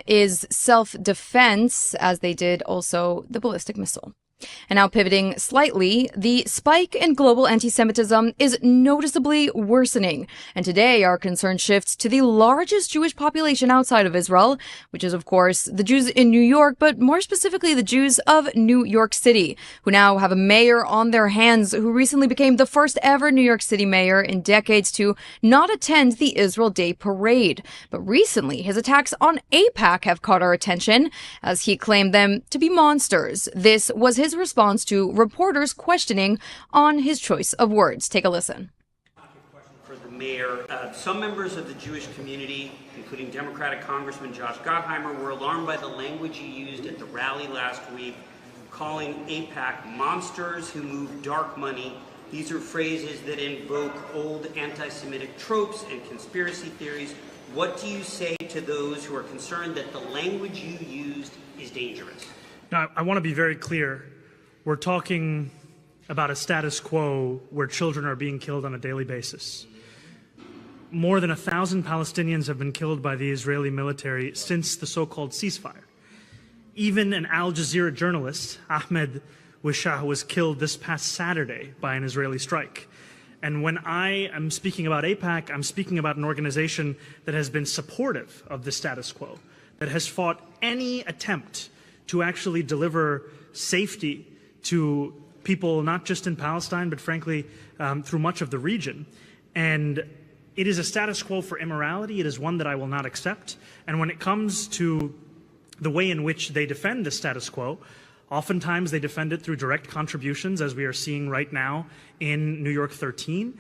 Is self-defense, as they did also the ballistic missile. And now pivoting slightly, the spike in global anti-Semitism is noticeably worsening. And today our concern shifts to the largest Jewish population outside of Israel, which is, of course, the Jews in New York, but more specifically the Jews of New York City, who now have a mayor on their hands who recently became the first ever New York City mayor in decades to not attend the Israel Day parade. But recently, his attacks on AIPAC have caught our attention as he claimed them to be monsters. This was his response to reporters questioning on his choice of words. Take a listen. For the mayor, some members of the Jewish community, including Democratic Congressman Josh Gottheimer, were alarmed by the language you used at the rally last week, calling AIPAC monsters who move dark money. These are phrases that invoke old anti-Semitic tropes and conspiracy theories. What do you say to those who are concerned that the language you used is dangerous? Now, I want to be very clear. We're talking about a status quo where children are being killed on a daily basis. More than 1,000 Palestinians have been killed by the Israeli military since the so-called ceasefire. Even an Al Jazeera journalist, Ahmed Wishah, was killed this past Saturday by an Israeli strike. And when I am speaking about AIPAC, I'm speaking about an organization that has been supportive of the status quo, that has fought any attempt to actually deliver safety to people not just in Palestine, but frankly, through much of the region. And it is a status quo for immorality. It is one that I will not accept. And when it comes to the way in which they defend the status quo, oftentimes they defend it through direct contributions, as we are seeing right now in New York 13.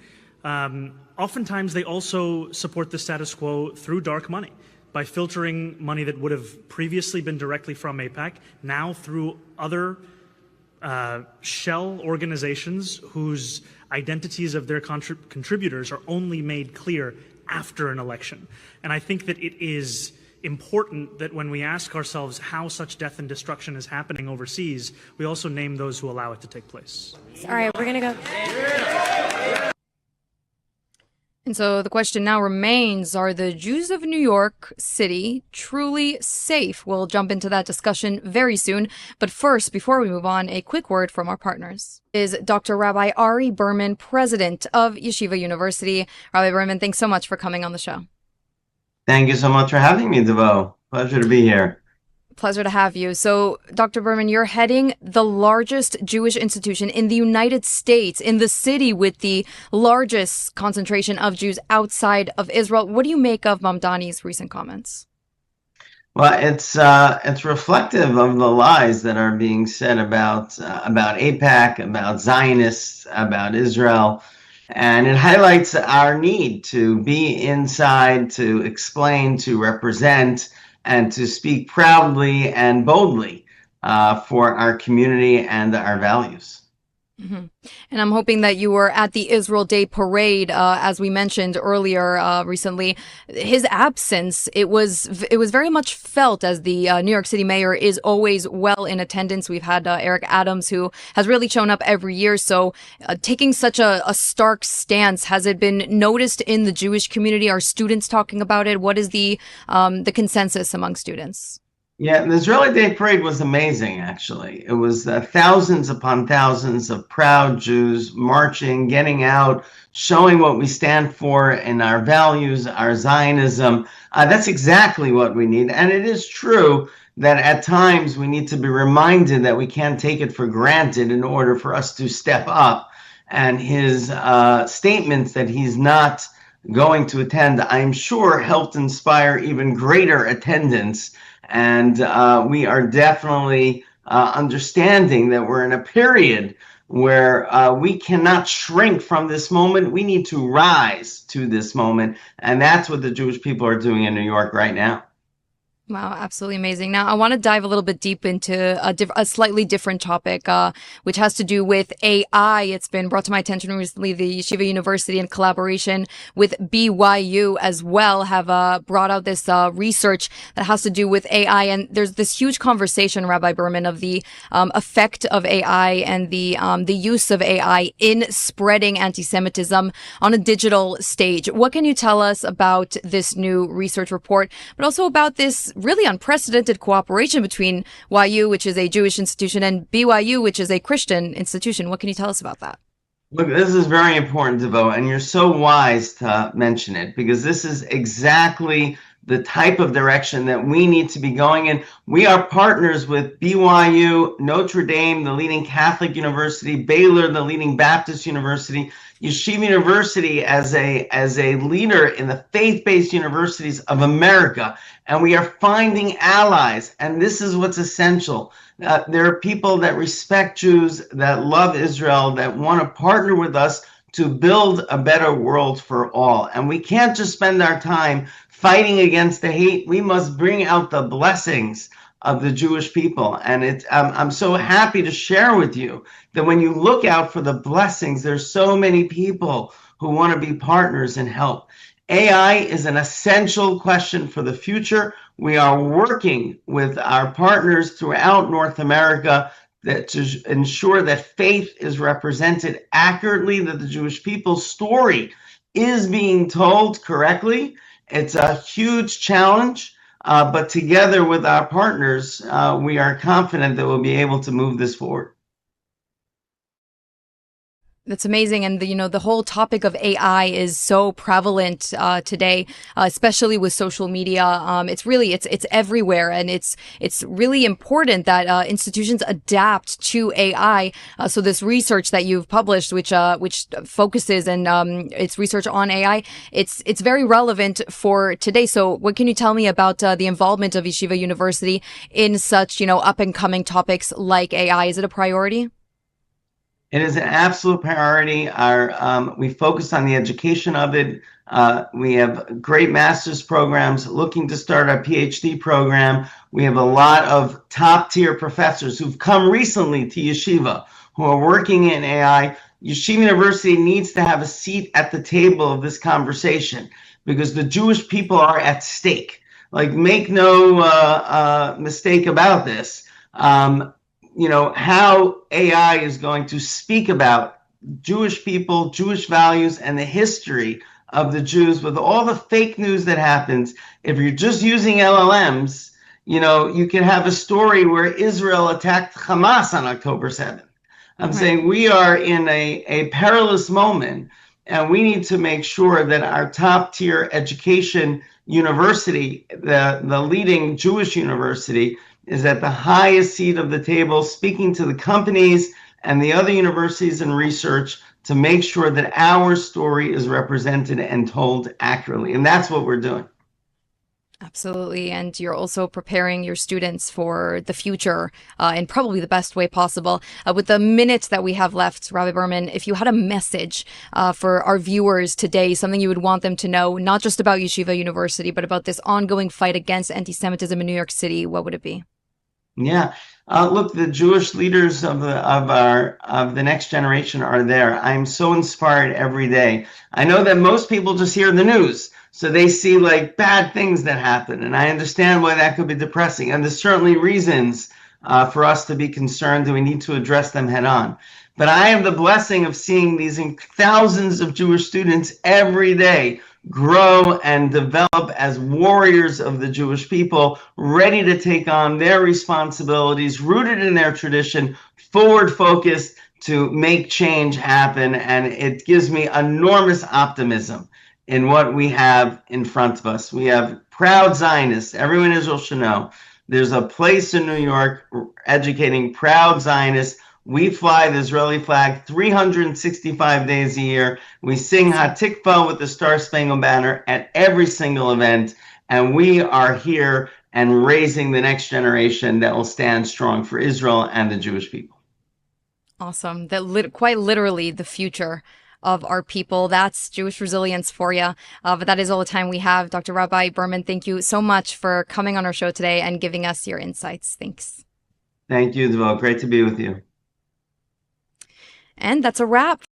Oftentimes they also support the status quo through dark money, by filtering money that would have previously been directly from AIPAC, now through other shell organizations whose identities of their contributors are only made clear after an election. And I think that it is important that when we ask ourselves how such death and destruction is happening overseas, we also name those who allow it to take place. All right, we're going to go. And so the question now remains, are the Jews of New York City truly safe? We'll jump into that discussion very soon. But first, before we move on, a quick word from our partners. Is Dr. Rabbi Ari Berman, president of Yeshiva University. Rabbi Berman, thanks so much for coming on the show. Thank you so much for having me, Devo. Pleasure to be here. Pleasure to have you. So, Dr. Berman, you're heading the largest Jewish institution in the United States, in the city with the largest concentration of Jews outside of Israel. What do you make of Mamdani's recent comments? Well, it's reflective of the lies that are being said about AIPAC, about Zionists, about Israel. And it highlights our need to be inside, to explain, to represent, and to speak proudly and boldly for our community and our values. Mm-hmm. And I'm hoping that you were at the Israel Day parade, as we mentioned earlier recently. His absence, it was very much felt, as the New York City mayor is always well in attendance. We've had Eric Adams, who has really shown up every year. So taking such a stark stance, has it been noticed in the Jewish community? Are students talking about it? What is the consensus among students? Yeah, the Israeli Day Parade was amazing, actually. It was thousands upon thousands of proud Jews marching, getting out, showing what we stand for and our values, our Zionism. That's exactly what we need. And it is true that at times we need to be reminded that we can't take it for granted in order for us to step up. And his statements that he's not going to attend, I'm sure, helped inspire even greater attendance. And we are definitely understanding that we're in a period where we cannot shrink from this moment. We need to rise to this moment. And that's what the Jewish people are doing in New York right now. Wow, absolutely amazing. Now, I want to dive a little bit deep into a slightly different topic, which has to do with AI. It's been brought to my attention recently. The Yeshiva University, in collaboration with BYU as well, have brought out this research that has to do with AI. And there's this huge conversation, Rabbi Berman, of the effect of AI and the use of AI in spreading anti-Semitism on a digital stage. What can you tell us about this new research report, but also about this really unprecedented cooperation between YU, which is a Jewish institution, and BYU, which is a Christian institution. What can you tell us about that? Look, this is very important, DeVoe, and you're so wise to mention it, because this is exactly the type of direction that we need to be going in. We are partners with BYU, Notre Dame, the leading Catholic university, Baylor, the leading Baptist university, Yeshiva University as a leader in the faith-based universities of America. And we are finding allies, and this is what's essential. There are people that respect Jews, that love Israel, that want to partner with us to build a better world for all. And we can't just spend our time fighting against the hate. We must bring out the blessings of the Jewish people. And I'm so happy to share with you that when you look out for the blessings, there's so many people who want to be partners and help. AI is an essential question for the future. We are working with our partners throughout North America to ensure that faith is represented accurately, that the Jewish people's story is being told correctly. It's a huge challenge, but together with our partners, we are confident that we'll be able to move this forward. That's amazing. And the whole topic of AI is so prevalent today, especially with social media. It's everywhere. And it's really important that institutions adapt to AI. So this research that you've published, which focuses and it's research on AI, it's very relevant for today. So what can you tell me about the involvement of Yeshiva University in such, up and coming topics like AI? Is it a priority? It is an absolute priority. We focus on the education of it. We have great master's programs, looking to start our PhD program. We have a lot of top tier professors who've come recently to Yeshiva who are working in AI. Yeshiva University needs to have a seat at the table of this conversation because the Jewish people are at stake. Like, make no mistake about this. How AI is going to speak about Jewish people, Jewish values, and the history of the Jews with all the fake news that happens. If you're just using LLMs, you can have a story where Israel attacked Hamas on October 7th. I'm saying we are in a perilous moment, and we need to make sure that our top tier education university, the leading Jewish university, is at the highest seat of the table, speaking to the companies and the other universities and research to make sure that our story is represented and told accurately. And that's what we're doing. Absolutely. And you're also preparing your students for the future in probably the best way possible. With the minute that we have left, Rabbi Berman, if you had a message for our viewers today, something you would want them to know, not just about Yeshiva University, but about this ongoing fight against anti-Semitism in New York City, what would it be? Yeah. Look, the Jewish leaders of the next generation are there. I'm so inspired every day. I know that most people just hear the news, so they see like bad things that happen, and I understand why that could be depressing. And there's certainly reasons for us to be concerned, and we need to address them head on. But I have the blessing of seeing these thousands of Jewish students every day grow and develop as warriors of the Jewish people, ready to take on their responsibilities, rooted in their tradition, forward focused to make change happen. And it gives me enormous optimism in what we have in front of us. We have proud Zionists. Everyone in Israel should know there's a place in New York educating proud Zionists. We fly the Israeli flag 365 days a year. We sing Hatikva with the Star Spangled Banner at every single event. And we are here and raising the next generation that will stand strong for Israel and the Jewish people. Awesome. Quite literally the future of our people. That's Jewish resilience for you. But that is all the time we have. Dr. Rabbi Berman, thank you so much for coming on our show today and giving us your insights. Thanks. Thank you, DeVoe. Great to be with you. And that's a wrap.